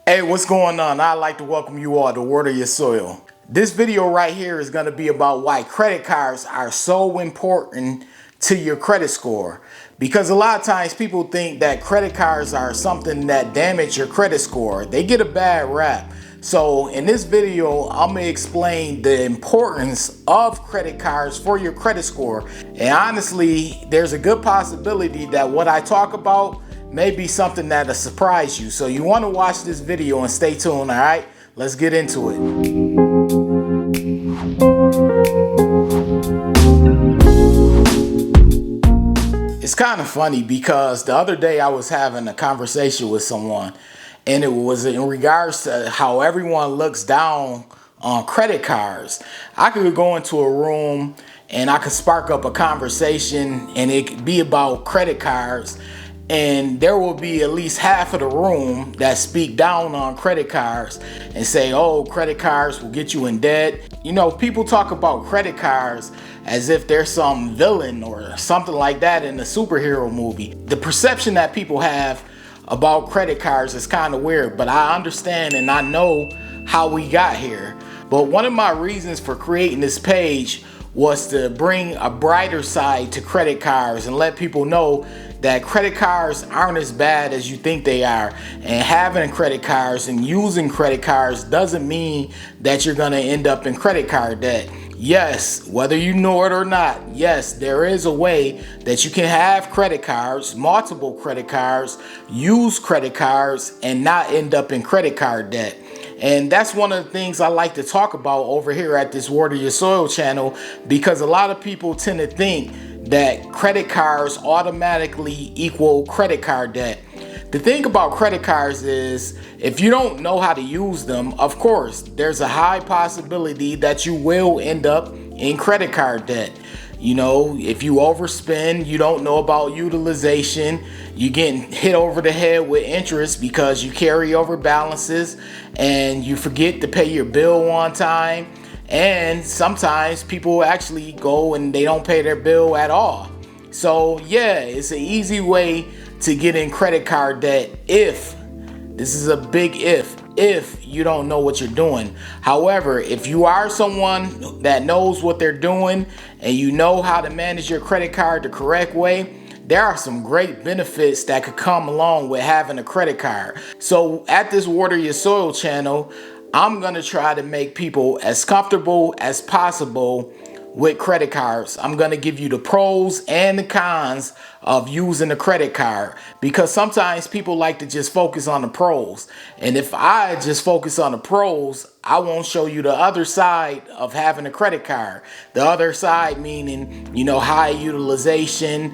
Hey, what's going on? I'd like to welcome you all to Water Your Soil. This video right here is going to be about why credit cards are so important to your credit score. Because a lot of times people think that credit cards are something that damage your credit score. They get a bad rap. So in this video, I'm going to explain the importance of credit cards for your credit score. And honestly, there's a good possibility that what I talk about may be something that'll surprise you. So you want to watch this video and stay tuned, all right? Let's get into it. It's kind of funny because the other day I was having a conversation with someone, and it was in regards to how everyone looks down on credit cards. I could go into a room and I could spark up a conversation and it could be about credit cards, and there will be at least half of the room that speak down on credit cards and say, oh, credit cards will get you in debt. You know, people talk about credit cards as if they're some villain or something like that in a superhero movie. The perception that people have about credit cards is kind of weird, but I understand and I know how we got here. But one of my reasons for creating this page was to bring a brighter side to credit cards and let people know that credit cards aren't as bad as you think they are. And having credit cards and using credit cards doesn't mean that you're going to end up in credit card debt. Yes, whether you know it or not, yes, there is a way that you can have credit cards, multiple credit cards, use credit cards, and not end up in credit card debt. And that's one of the things I like to talk about over here at this Water Your Soil channel, because a lot of people tend to think that credit cards automatically equal credit card debt. The thing about credit cards is if you don't know how to use them, of course, there's a high possibility that you will end up in credit card debt. You know, if you overspend, you don't know about utilization, you're getting hit over the head with interest because you carry over balances and you forget to pay your bill on time. And sometimes people actually go and they don't pay their bill at all. So yeah, it's an easy way to get in credit card debt if, this is a big if you don't know what you're doing. However, if you are someone that knows what they're doing and you know how to manage your credit card the correct way, there are some great benefits that could come along with having a credit card. So at this Water Your Soil channel, I'm going to try to make people as comfortable as possible with credit cards. I'm going to give you the pros and the cons of using a credit card, because sometimes people like to just focus on the pros. And if I just focus on the pros, I won't show you the other side of having a credit card. The other side meaning, you know, high utilization,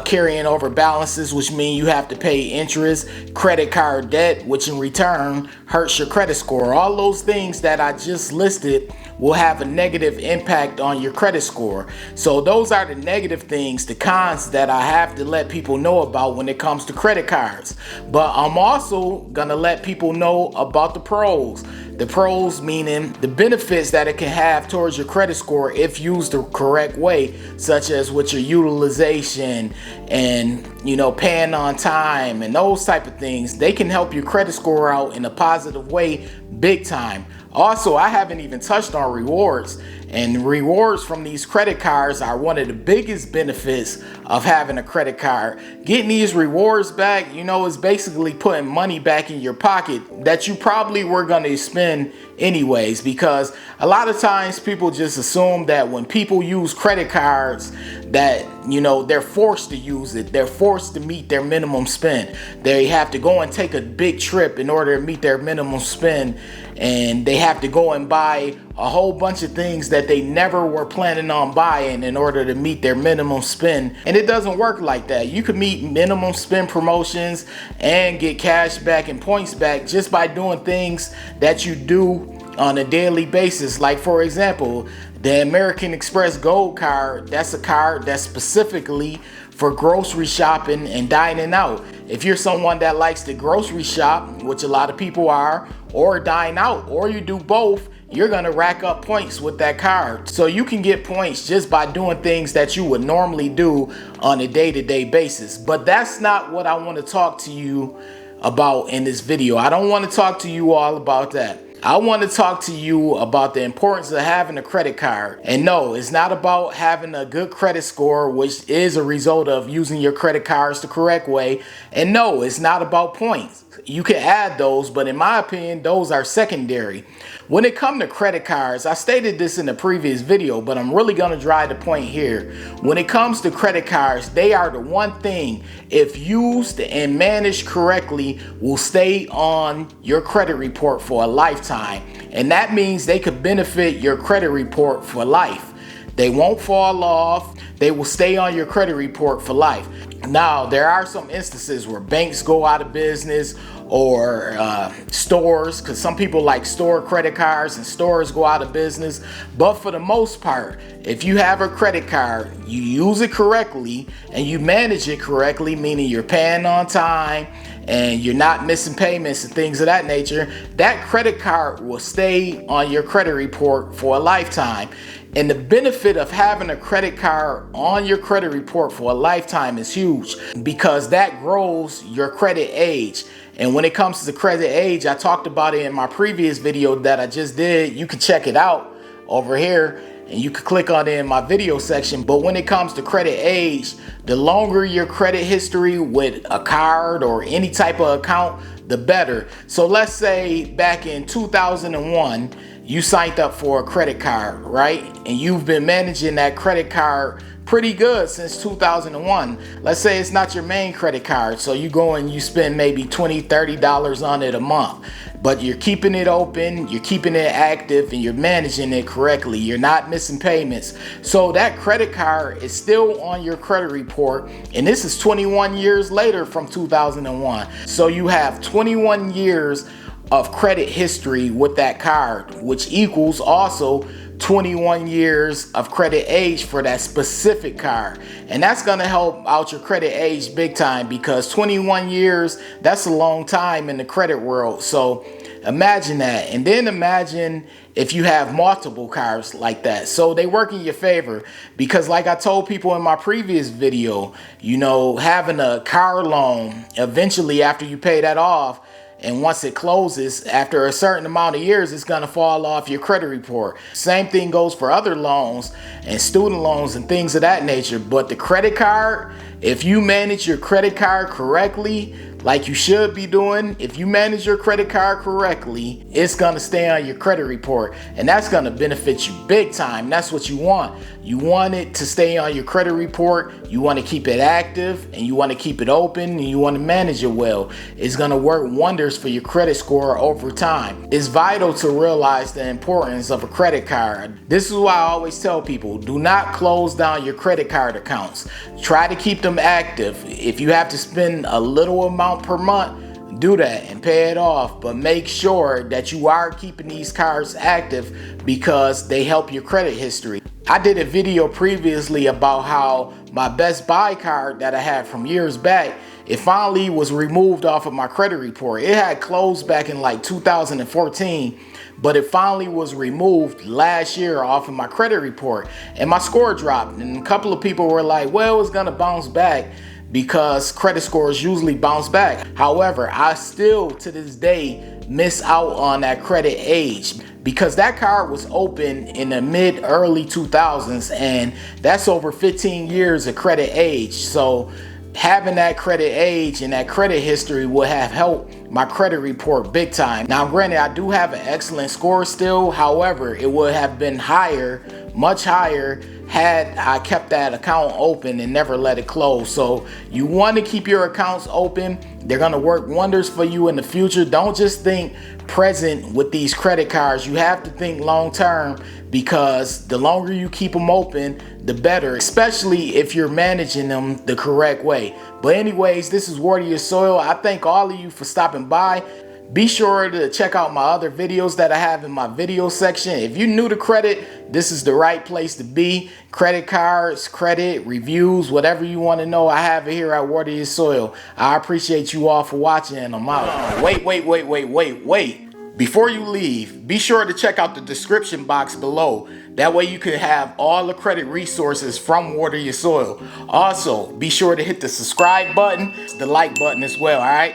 carrying over balances, which mean you have to pay interest, credit card debt, which in return hurts your credit score. All those things that I just listed will have a negative impact on your credit score. So those are the negative things, the cons that I have to let people know about when it comes to credit cards. But I'm also gonna let people know about the pros. The pros meaning the benefits that it can have towards your credit score if used the correct way, such as with your utilization and, you know, paying on time and those type of things. They can help your credit score out in a positive way, big time. Also, I haven't even touched on rewards, and rewards from these credit cards are one of the biggest benefits of having a credit card. Getting these rewards back, you know, is basically putting money back in your pocket that you probably were going to spend anyways, because a lot of times people just assume that when people use credit cards that, you know, they're forced to use it. They're forced to meet their minimum spend. They have to go and take a big trip in order to meet their minimum spend, and they have to go and buy a whole bunch of things that they never were planning on buying in order to meet their minimum spend. And it doesn't work like that. You can meet minimum spend promotions and get cash back and points back just by doing things that you do on a daily basis. Like, for example, the American Express Gold card, that's a card that's specifically for grocery shopping and dining out. If you're someone that likes to grocery shop, which a lot of people are, or dine out, or you do both, you're gonna rack up points with that card. So you can get points just by doing things that you would normally do on a day-to-day basis. But that's not what I want to talk to you about in this video. I don't want to talk to you all about that. I want to talk to you about the importance of having a credit card. And no, it's not about having a good credit score, which is a result of using your credit cards the correct way. And no, it's not about points. You can add those, but in my opinion, those are secondary. When it comes to credit cards, I stated this in the previous video, but I'm really going to drive the point here. When it comes to credit cards, they are the one thing, if used and managed correctly, will stay on your credit report for a lifetime. And that means they could benefit your credit report for life. They won't fall off. They will stay on your credit report for life. Now, there are some instances where banks go out of business, or stores, because some people like store credit cards and stores go out of business. But for the most part, if you have a credit card, you use it correctly and you manage it correctly, meaning you're paying on time and you're not missing payments and things of that nature, that credit card will stay on your credit report for a lifetime. And the benefit of having a credit card on your credit report for a lifetime is huge, because that grows your credit age. And when it comes to the credit age, I talked about it in my previous video that I just did. You can check it out over here and you can click on it in my video section. But when it comes to credit age, the longer your credit history with a card or any type of account, the better. So let's say back in 2001, you signed up for a credit card, right? And you've been managing that credit card pretty good since 2001. Let's say it's not your main credit card, so you go and you spend maybe $20, $30 on it a month, but you're keeping it open, you're keeping it active, and you're managing it correctly. You're not missing payments. So that credit card is still on your credit report, and this is 21 years later from 2001. So you have 21 years of credit history with that card, which equals also 21 years of credit age for that specific card. And that's going to help out your credit age big time, because 21 years, that's a long time in the credit world. So imagine that. And then imagine if you have multiple cards like that. So they work in your favor, because like I told people in my previous video, you know, having a car loan, eventually after you pay that off, and once it closes, after a certain amount of years, it's going to fall off your credit report. Same thing goes for other loans and student loans and things of that nature. But the credit card, if you manage your credit card correctly, like you should be doing, if you manage your credit card correctly, it's going to stay on your credit report. And that's going to benefit you big time. That's what you want. You want it to stay on your credit report. You want to keep it active, and you want to keep it open, and you want to manage it well. It's going to work wonders for your credit score over time. It's vital to realize the importance of a credit card. This is why I always tell people, do not close down your credit card accounts. Try to keep them active. If you have to spend a little amount per month, do that and pay it off, but make sure that you are keeping these cards active, because they help your credit history. I did a video previously about how my Best Buy card that I had from years back, it finally was removed off of my credit report. It had closed back in like 2014, but it finally was removed last year off of my credit report, and my score dropped. And a couple of people were like, well, it's gonna bounce back, because credit scores usually bounce back. However, I still to this day miss out on that credit age, because that card was open in the mid-early 2000s, and that's over 15 years of credit age. So having that credit age and that credit history would have helped my credit report big time. Now, granted, I do have an excellent score still. However, it would have been higher, much higher, had I kept that account open and never let it close. So you want to keep your accounts open. They're going to work wonders for you in the future. Don't just think present with these credit cards. You have to think long term, because the longer you keep them open, the better, especially if you're managing them the correct way. But anyways, this is Water Your Soil. I thank all of you for stopping by. Be sure to check out my other videos that I have in my video section. If you're new to credit, this is the right place to be. Credit cards, credit, reviews, whatever you want to know, I have it here at Water Your Soil. I appreciate you all for watching, and I'm out. Wait. Before you leave, be sure to check out the description box below. That way you can have all the credit resources from Water Your Soil. Also, be sure to hit the subscribe button, the like button as well, all right?